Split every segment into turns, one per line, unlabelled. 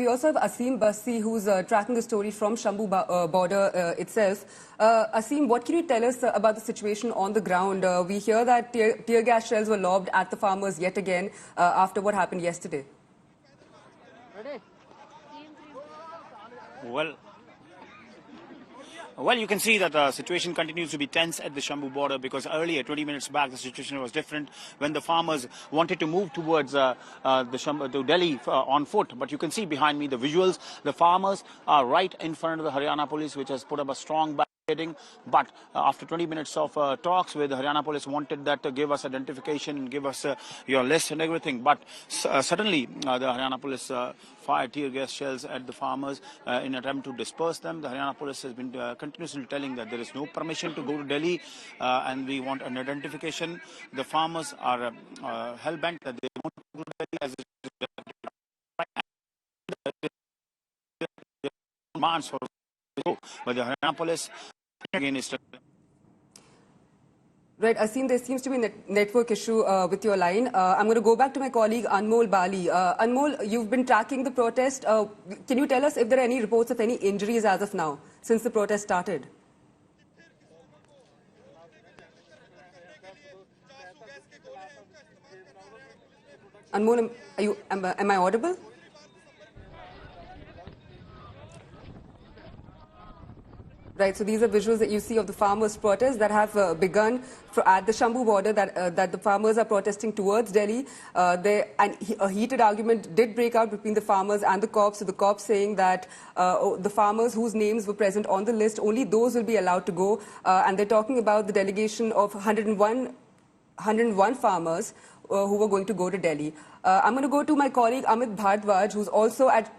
We also have Asim Basti, who's tracking the story from Shambu border itself. Asim, what can you tell us about the situation on the ground? We hear that tear gas shells were lobbed at the farmers yet again after what happened yesterday.
Well, you can see that the situation continues to be tense at the Shambu border, because earlier, 20 minutes back, the situation was different when the farmers wanted to move towards to Delhi on foot. But you can see behind me the visuals. The farmers are right in front of the Haryana police, which has put up a strong barricading. But after 20 minutes of talks with the Haryana police, wanted that to give us identification, give us your list and everything. But suddenly, the Haryana police fired tear gas shells at the farmers in an attempt to disperse them. The Haryana police has been continuously telling that there is no permission to go to Delhi and we want an identification. The farmers are hell-bent that they want to go to Delhi as demands for but the Haryana police again is.
Right, Asim, there seems to be a network issue with your line. I'm going to go back to my colleague Anmol Bali. Anmol, you've been tracking the protest. Can you tell us if there are any reports of any injuries as of now, since the protest started? Anmol, am I audible? Right, so these are visuals that you see of the farmers' protests that have begun at the Shambu border, that the farmers are protesting towards Delhi. And a heated argument did break out between the farmers and the cops. So the cops saying that the farmers whose names were present on the list, only those will be allowed to go. And they're talking about the delegation of 101 farmers who were going to go to Delhi. I'm going to go to my colleague Amit Bhardwaj, who's also at...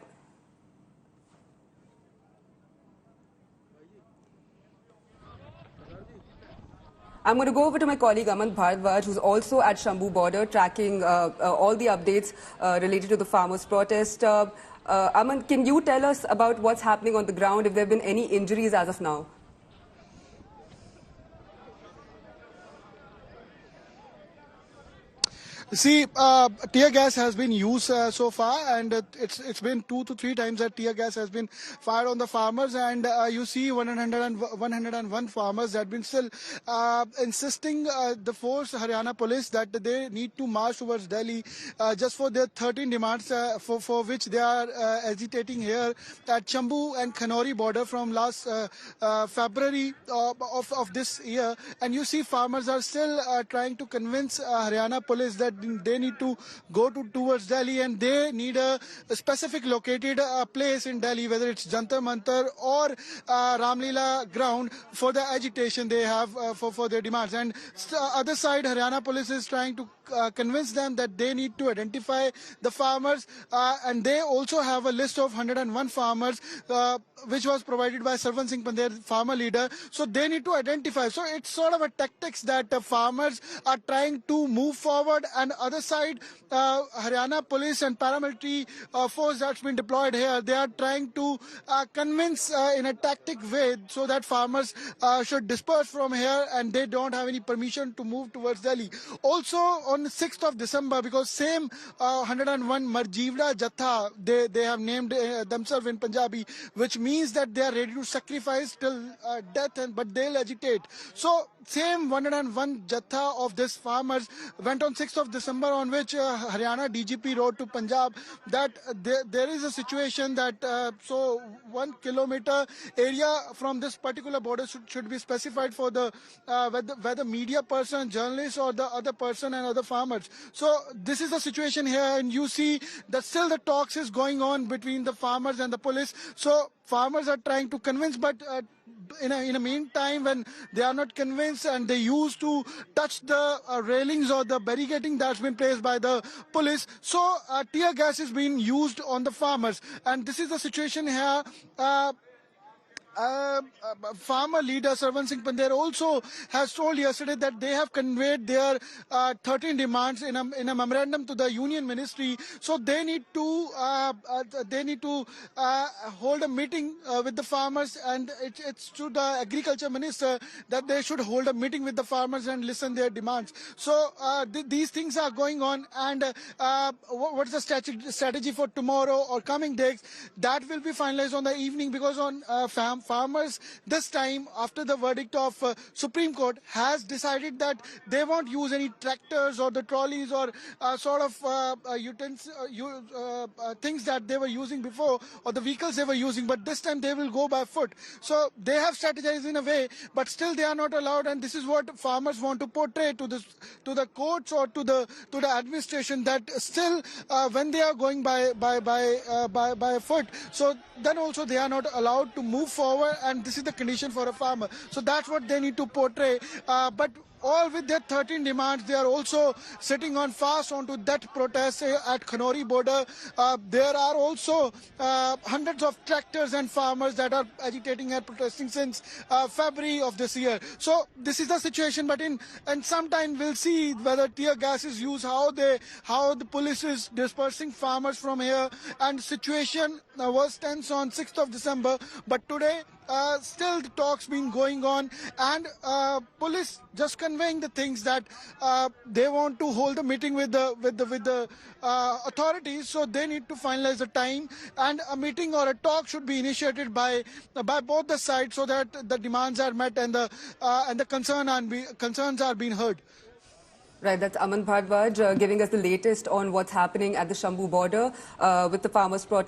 I'm going to go over to my colleague Aman Bhardwaj, who's also at Shambu border, tracking all the updates related to the farmers' protest. Aman, can you tell us about what's happening on the ground, if there have been any injuries as of now?
See, tear gas has been used so far, and it's been 2 to 3 times that tear gas has been fired on the farmers, and you see 101 farmers that have been still insisting the force Haryana police that they need to march towards Delhi just for their 13 demands for which they are agitating here at Shambu and Khanori border from last February of this year. And you see farmers are still trying to convince Haryana police that they need to go towards Delhi, and they need a specific located place in Delhi, whether it's Jantar Mantar or Ramlila ground, for the agitation they have for their demands. And other side, Haryana police is trying to convince them that they need to identify the farmers, and they also have a list of 101 farmers which was provided by Sarwan Singh Pandey, farmer leader. So they need to identify. So it's sort of a tactics that farmers are trying to move forward, and other side, Haryana police and paramilitary force that's been deployed here, they are trying to convince in a tactic way so that farmers should disperse from here and they don't have any permission to move towards Delhi. Also on the 6th of December, because same 101 Marjivda Jatha, they have named themselves in Punjabi, which means that they are ready to sacrifice till death, but they'll agitate. So same 101 Jatha of this farmers went on 6th of December, on which Haryana DGP wrote to Punjab that there is a situation that so 1 kilometer area from this particular border should be specified for the whether media person, journalist, or the other person and other farmers. So this is the situation here, and you see that still the talks is going on between the farmers and the police. So farmers are trying to convince, but in a meantime, when they are not convinced and they used to touch the railings or the barricading that's been placed by the police, so tear gas is being used on the farmers. And this is the situation here. farmer leader Sarwan Singh Pandher also has told yesterday that they have conveyed their 13 demands in a memorandum to the Union Ministry. So they need to hold a meeting with the farmers, and it's to the Agriculture Minister that they should hold a meeting with the farmers and listen their demands. So these things are going on, and what's the strategy for tomorrow or coming days? That will be finalized on the evening, because on farmers this time, after the verdict of Supreme Court, has decided that they won't use any tractors or the trolleys or things that they were using before, or the vehicles they were using, but this time they will go by foot. So they have strategized in a way, but still they are not allowed, and this is what farmers want to portray to the courts or to the administration, that still when they are going by foot, so then also they are not allowed to move forward, and this is the condition for a farmer. So that's what they need to portray. But all with their 13 demands, they are also sitting on fast onto that protest at Khanori border. There are also hundreds of tractors and farmers that are agitating and protesting since February of this year. So this is the situation, but in some time we'll see whether tear gas is used, how the police is dispersing farmers from here, and situation was tense on 6th of December, but today still the talks been going on, and police just conveying the things that they want to hold a meeting with the authorities, so they need to finalize the time, and a meeting or a talk should be initiated by both the sides, so that the demands are met and the concerns are being heard.
Right, that's Aman Bhardwaj giving us the latest on what's happening at the Shambu border with the farmers' protest.